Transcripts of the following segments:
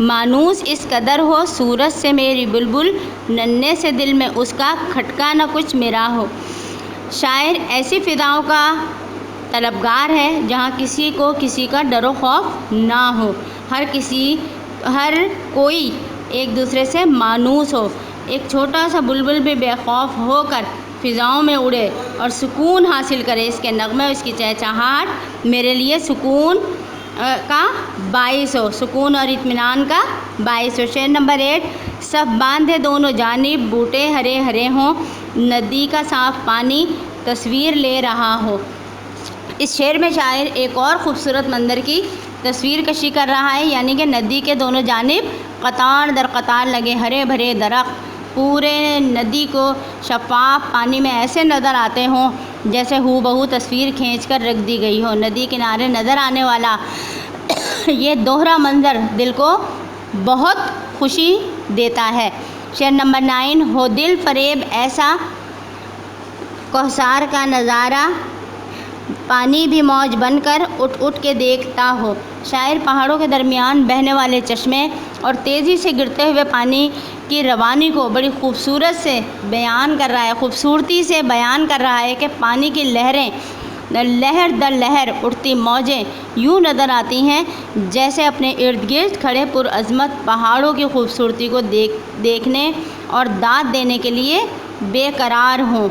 مانوس اس قدر ہو صورت سے میری بلبل، ننھے سے دل میں اس کا کھٹکا نہ کچھ میرا ہو۔ شاعر ایسی فضاؤں کا طلبگار ہے جہاں کسی کو کسی کا ڈر و خوف نہ ہو، ہر کوئی ایک دوسرے سے مانوس ہو، ایک چھوٹا سا بلبل بھی بے خوف ہو کر فضاؤں میں اڑے اور سکون حاصل کرے۔ اس کے نغمے اور اس کی چہچہاہٹ میرے لیے سکون کا باعث ہو، سکون اور اطمینان کا باعث ہو۔ شعر نمبر 8، صف باندھے دونوں جانب بوٹے ہرے ہرے ہوں، ندی کا صاف پانی تصویر لے رہا ہو۔ اس شعر میں شاعر ایک اور خوبصورت منظر کی تصویر کشی کر رہا ہے، یعنی کہ ندی کے دونوں جانب قطار در قطار لگے ہرے بھرے درخت پورے ندی کو شفاف پانی میں ایسے نظر آتے ہوں جیسے ہو بہو تصویر کھینچ کر رکھ دی گئی ہو۔ ندی کنارے نظر آنے والا یہ دوہرا منظر دل کو بہت خوشی دیتا ہے۔ شعر نمبر 9، ہو دل فریب ایسا کوثر کا نظارہ، پانی بھی موج بن کر اٹھ اٹھ کے دیکھتا ہو۔ شاعر پہاڑوں کے درمیان بہنے والے چشمے اور تیزی سے گرتے ہوئے پانی کی روانی کو بڑی خوبصورتی سے بیان کر رہا ہے کہ پانی کی لہریں، لہر در لہر اٹھتی موجیں یوں نظر آتی ہیں جیسے اپنے ارد گرد کھڑے پرعظمت پہاڑوں کی خوبصورتی کو دیکھنے اور داد دینے کے لیے بے قرار ہوں۔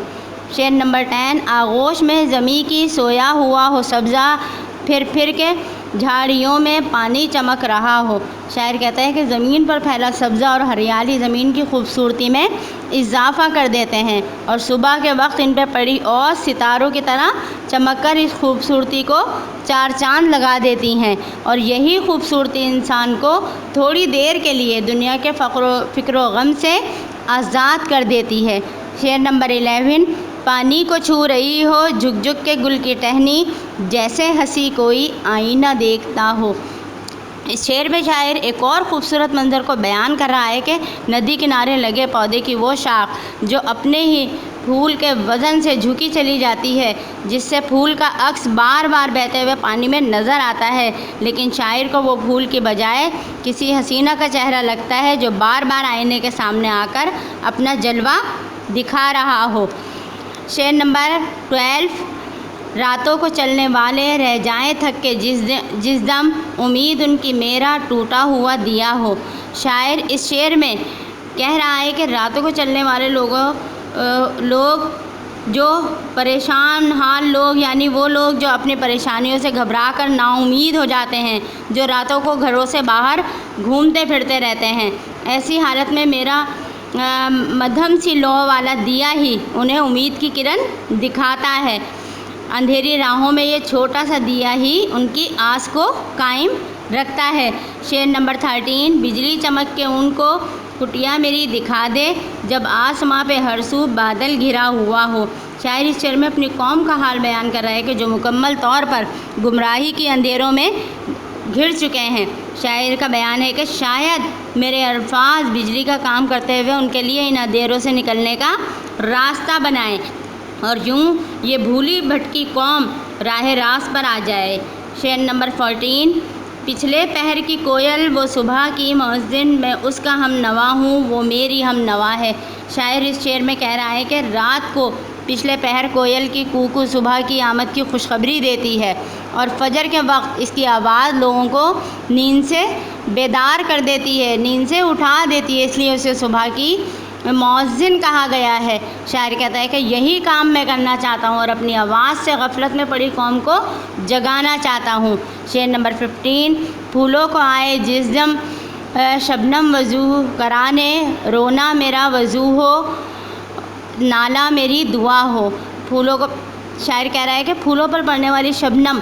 شعر نمبر 10، آغوش میں زمیں کی سویا ہوا ہو سبزہ، پھر پھر کے جھاڑیوں میں پانی چمک رہا ہو۔ شاعر کہتا ہے کہ زمین پر پھیلا سبزہ اور ہریالی زمین کی خوبصورتی میں اضافہ کر دیتے ہیں اور صبح کے وقت ان پہ پڑی اور ستاروں کی طرح چمک کر اس خوبصورتی کو چار چاند لگا دیتی ہیں، اور یہی خوبصورتی انسان کو تھوڑی دیر کے لیے دنیا کے فکر و غم سے آزاد کر دیتی ہے۔ شعر نمبر 11، پانی کو چھو رہی ہو جھک جھک کے گل کی ٹہنی، جیسے ہنسی کوئی آئینہ دیکھتا ہو۔ اس شعر میں شاعر ایک اور خوبصورت منظر کو بیان کر رہا ہے کہ ندی کنارے لگے پودے کی وہ شاخ جو اپنے ہی پھول کے وزن سے جھکی چلی جاتی ہے، جس سے پھول کا عکس بار بار بہتے ہوئے پانی میں نظر آتا ہے، لیکن شاعر کو وہ پھول کی بجائے کسی حسینہ کا چہرہ لگتا ہے جو بار بار آئینے کے سامنے آ کر اپنا جلوہ دکھا رہا ہو۔ شعر نمبر 12، راتوں کو چلنے والے رہ جائیں تھک کے جس دم امید ان کی میرا ٹوٹا ہوا دیا ہو۔ شاعر اس شعر میں کہہ رہا ہے کہ راتوں کو چلنے والے لوگ جو پریشان حال لوگ، یعنی وہ لوگ جو اپنی پریشانیوں سے گھبرا کر نا امید ہو جاتے ہیں، جو راتوں کو گھروں سے باہر گھومتے پھرتے رہتے ہیں، ایسی حالت میں میرا مدھم سی لو والا دیا ہی انہیں امید کی کرن دکھاتا ہے۔ اندھیری راہوں میں یہ چھوٹا سا دیا ہی ان کی آس کو قائم رکھتا ہے۔ شعر نمبر 13، بجلی چمک کے ان کو کٹیا میری دکھا دے، جب آسماں پہ ہر سو بادل گھرا ہوا ہو۔ شاعر اس شعر میں اپنی قوم کا حال بیان کر رہا ہے کہ جو مکمل طور پر گمراہی کی اندھیروں میں گھر چکے ہیں۔ شاعر کا بیان ہے کہ شاید میرے الفاظ بجلی کا کام کرتے ہوئے ان کے لیے ان اندھیروں سے نکلنے کا راستہ بنائیں اور یوں یہ بھولی بھٹکی قوم راہ راست پر آ جائے۔ شعر نمبر 14، پچھلے پہر کی کوئل وہ صبح کی مؤذن، میں اس کا ہم نوا ہوں وہ میری ہم نوا ہے۔ شاعر اس شعر میں کہہ رہا ہے کہ رات کو پچھلے پہر کوئل کی کوکو صبح کی آمد کی خوشخبری دیتی ہے اور فجر کے وقت اس کی آواز لوگوں کو نیند سے بیدار کر دیتی ہے، نیند سے اٹھا دیتی ہے، اس لیے اسے صبح کی مؤذن کہا گیا ہے۔ شاعر کہتا ہے کہ یہی کام میں کرنا چاہتا ہوں اور اپنی آواز سے غفلت میں پڑی قوم کو جگانا چاہتا ہوں۔ شعر نمبر 15، پھولوں کو آئے جس دم شبنم وضو کرانے، رونا میرا وضو ہو نالہ میری دعا ہو۔ پھولوں کو شاعر کہہ رہا ہے کہ پھولوں پر پڑنے والی شبنم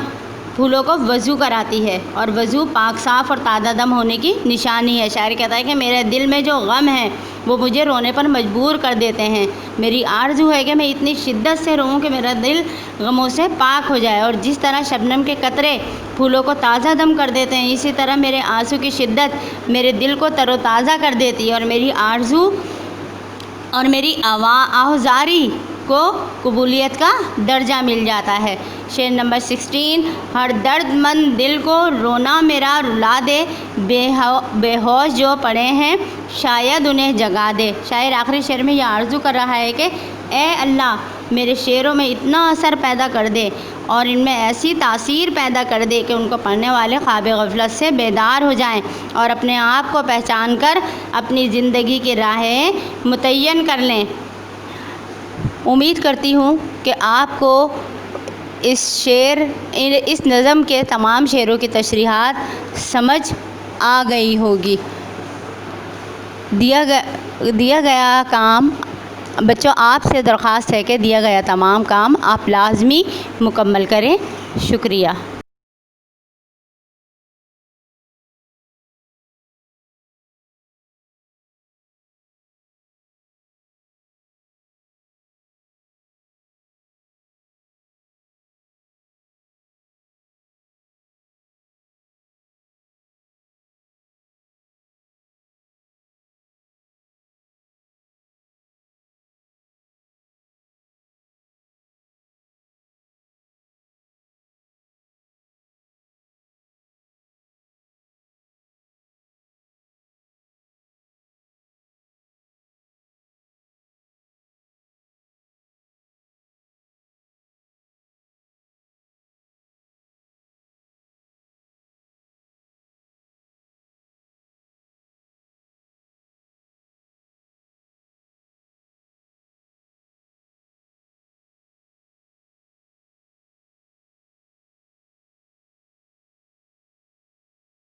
پھولوں کو وضو کراتی ہے اور وضو پاک صاف اور تازہ دم ہونے کی نشانی ہے۔ شاعر کہتا ہے کہ میرے دل میں جو غم ہے وہ مجھے رونے پر مجبور کر دیتے ہیں، میری آرزو ہے کہ میں اتنی شدت سے روؤں کہ میرا دل غموں سے پاک ہو جائے، اور جس طرح شبنم کے قطرے پھولوں کو تازہ دم کر دیتے ہیں، اسی طرح میرے آنسو کی شدت میرے دل کو تر و تازہ کر دیتی ہے اور میری آرزو اور میری آہوزاری کو قبولیت کا درجہ مل جاتا ہے۔ شعر نمبر 16، ہر درد مند دل کو رونا میرا رلا دے، بے ہوش جو پڑے ہیں شاید انہیں جگا دے۔ شاعر آخری شعر میں یہ آرزو کر رہا ہے کہ اے اللہ میرے شعروں میں اتنا اثر پیدا کر دے اور ان میں ایسی تاثیر پیدا کر دے کہ ان کو پڑھنے والے خواب غفلت سے بیدار ہو جائیں اور اپنے آپ کو پہچان کر اپنی زندگی کی راہیں متعین کر لیں۔ امید کرتی ہوں کہ آپ کو اس نظم کے تمام شعروں کی تشریحات سمجھ آ گئی ہوگی۔ دیا گیا کام بچوں آپ سے درخواست ہے کہ دیا گیا تمام کام آپ لازمی مکمل کریں۔ شکریہ۔